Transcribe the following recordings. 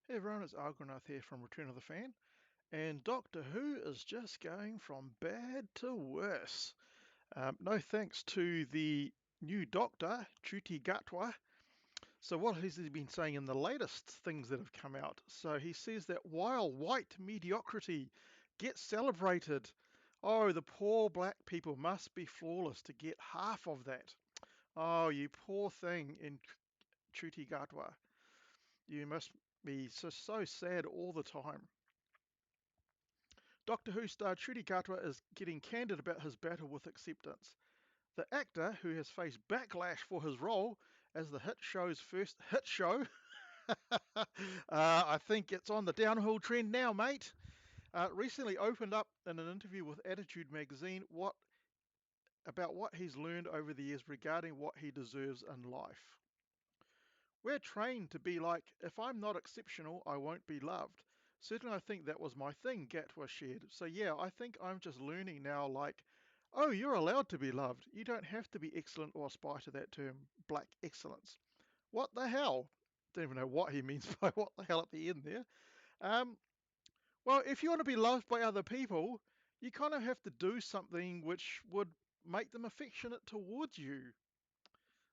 Hey everyone, it's Argonath here from Return of the Fan, and Doctor Who is just going from bad to worse. No thanks to the new Doctor, Ncuti Gatwa. So what has he been saying in the latest things that have come out? So he says that while white mediocrity gets celebrated, oh, the poor black people must be flawless to get half of that. Oh, you poor thing in Ncuti Gatwa. You must be so sad all the time. Doctor Who star Ncuti Gatwa is getting candid about his battle with acceptance. The actor, who has faced backlash for his role as the hit show's first hit show, I think it's on the downhill trend now, mate, recently opened up in an interview with Attitude magazine about what he's learned over the years regarding what he deserves in life. We're trained to be like, if I'm not exceptional, I won't be loved. Certainly, I think that was my thing, Gatwa shared. So, yeah, I think I'm just learning now, like, oh, you're allowed to be loved. You don't have to be excellent or aspire to that term, black excellence. What the hell? Don't even know what he means by what the hell at the end there. Um, well, if you want to be loved by other people, you kind of have to do something which would make them affectionate towards you.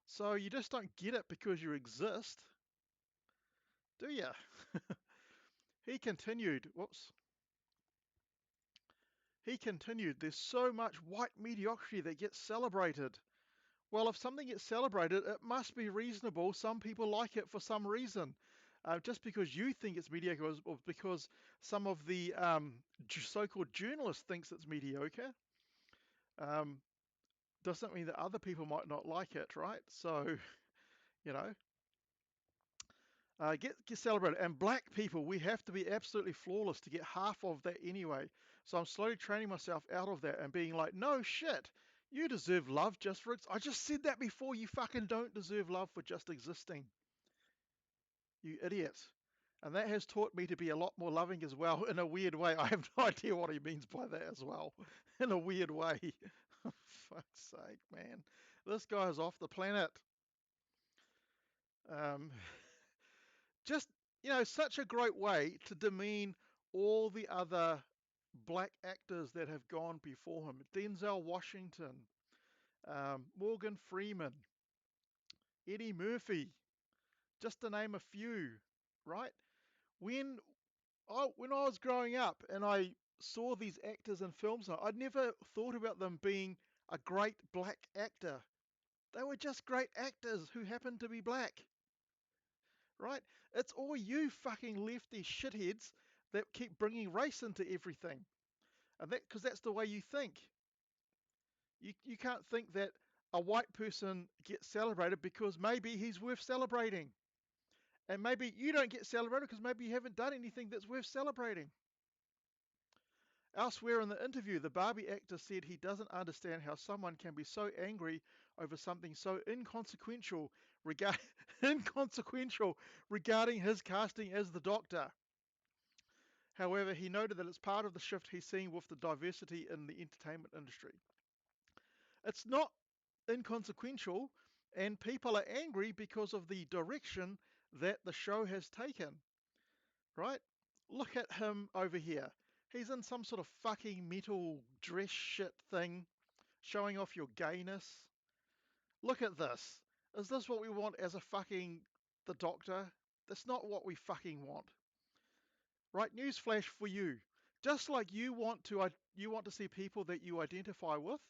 So you just don't get it because you exist, do you? He continued, whoops, he continued, there's so much white mediocrity that gets celebrated. Well, if something gets celebrated, it must be reasonable. Some people like it for some reason. Just because you think it's mediocre or because some of the so-called journalists thinks it's mediocre, um, doesn't mean that other people might not like it, right? So, you know, get celebrated. And black people, we have to be absolutely flawless to get half of that anyway. So I'm slowly training myself out of that and being like, no shit, you deserve love just for I just said that before. You fucking don't deserve love for just existing, you idiot. And that has taught me to be a lot more loving as well in a weird way. I have no idea what he means by that as well. In a weird way. Fuck's sake, man. This guy is off the planet. Um, just such a great way to demean all the other black actors that have gone before him. Denzel Washington, Morgan Freeman, Eddie Murphy, just to name a few, right? when when I was growing up and I saw these actors in films, I'd never thought about them being a great black actor. They were just great actors who happened to be black, right? It's all you fucking lefty shitheads that keep bringing race into everything, and because that's the way you think. You can't think that a white person gets celebrated because maybe he's worth celebrating, and maybe you don't get celebrated because maybe you haven't done anything that's worth celebrating. Elsewhere in the interview, the Barbie actor said he doesn't understand how someone can be so angry over something so inconsequential, regard- inconsequential regarding his casting as the Doctor. However, he noted that it's part of the shift he's seeing with the diversity in the entertainment industry. It's not inconsequential, and people are angry because of the direction that the show has taken, right? Look at him over here. He's in some sort of fucking metal dress shit thing, showing off your gayness. Look at this. Is this what we want as a fucking the Doctor? That's not what we fucking want. Right? Newsflash for you. Just like you want to see people that you identify with,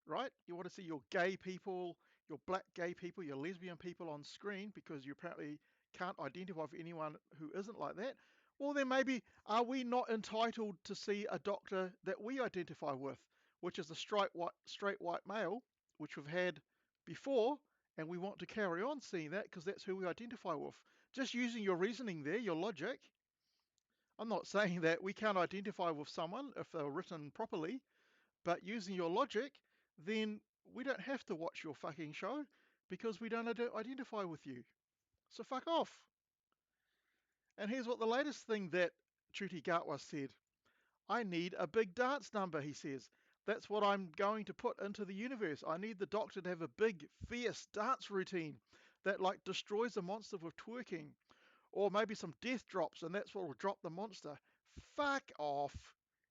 right? You want to see your gay people, your black gay people, your lesbian people on screen because you apparently can't identify with anyone who isn't like that. Well, then maybe are we not entitled to see a doctor that we identify with, which is a straight white male, which we've had before, and we want to carry on seeing that because that's who we identify with. Just using your reasoning there, your logic. I'm not saying that we can't identify with someone if they're written properly, but using your logic, then we don't have to watch your fucking show because we don't identify with you. So fuck off. And here's what the latest thing that Ncuti Gatwa said. I need a big dance number, he says. That's what I'm going to put into the universe. I need the Doctor to have a big, fierce dance routine that like destroys the monster with twerking. Or maybe some death drops, and that's what will drop the monster. Fuck off,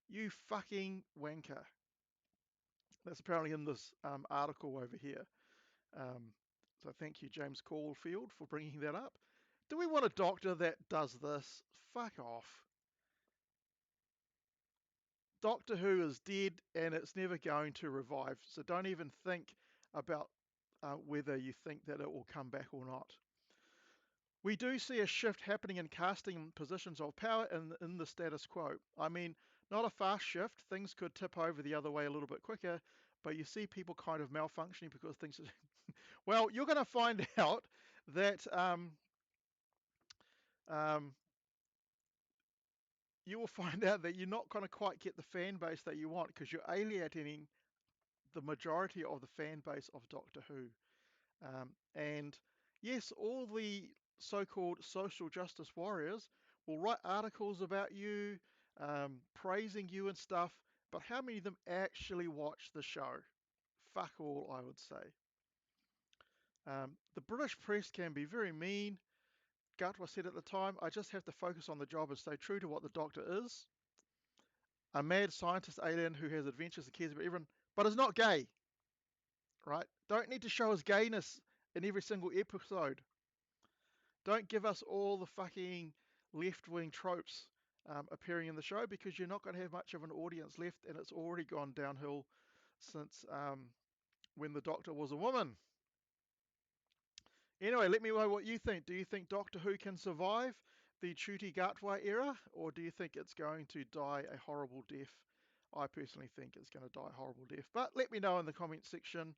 you fucking wanker. That's apparently in this article over here. Um, so thank you, James Caulfield, for bringing that up. Do we want a doctor that does this? Fuck off. Doctor Who is dead and it's never going to revive. So don't even think about whether you think that it will come back or not. We do see a shift happening in casting positions of power in the status quo. I mean, not a fast shift. Things could tip over the other way a little bit quicker, but you see people kind of malfunctioning because things are... Well, you're going to find out that um, you will find out that you're not going to quite get the fan base that you want because you're alienating the majority of the fan base of Doctor Who. And yes, all the so-called social justice warriors will write articles about you, praising you and stuff, but how many of them actually watch the show? Fuck all, I would say. The British press can be very mean. Gatwa said at the time, I just have to focus on the job and stay true to what the Doctor is. A mad scientist alien who has adventures and cares about everyone, but is not gay, right? Don't need to show his gayness in every single episode. Don't give us all the fucking left-wing tropes appearing in the show because you're not going to have much of an audience left, and it's already gone downhill since when the Doctor was a woman. Anyway, let me know what you think. Do you think Doctor Who can survive the Ncuti Gatwa era, or do you think it's going to die a horrible death? I personally think it's going to die a horrible death. But let me know in the comments section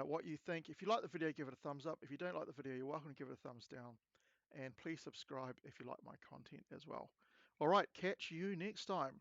what you think. If you like the video, give it a thumbs up. If you don't like the video, you're welcome to give it a thumbs down. And please subscribe if you like my content as well. All right, catch you next time.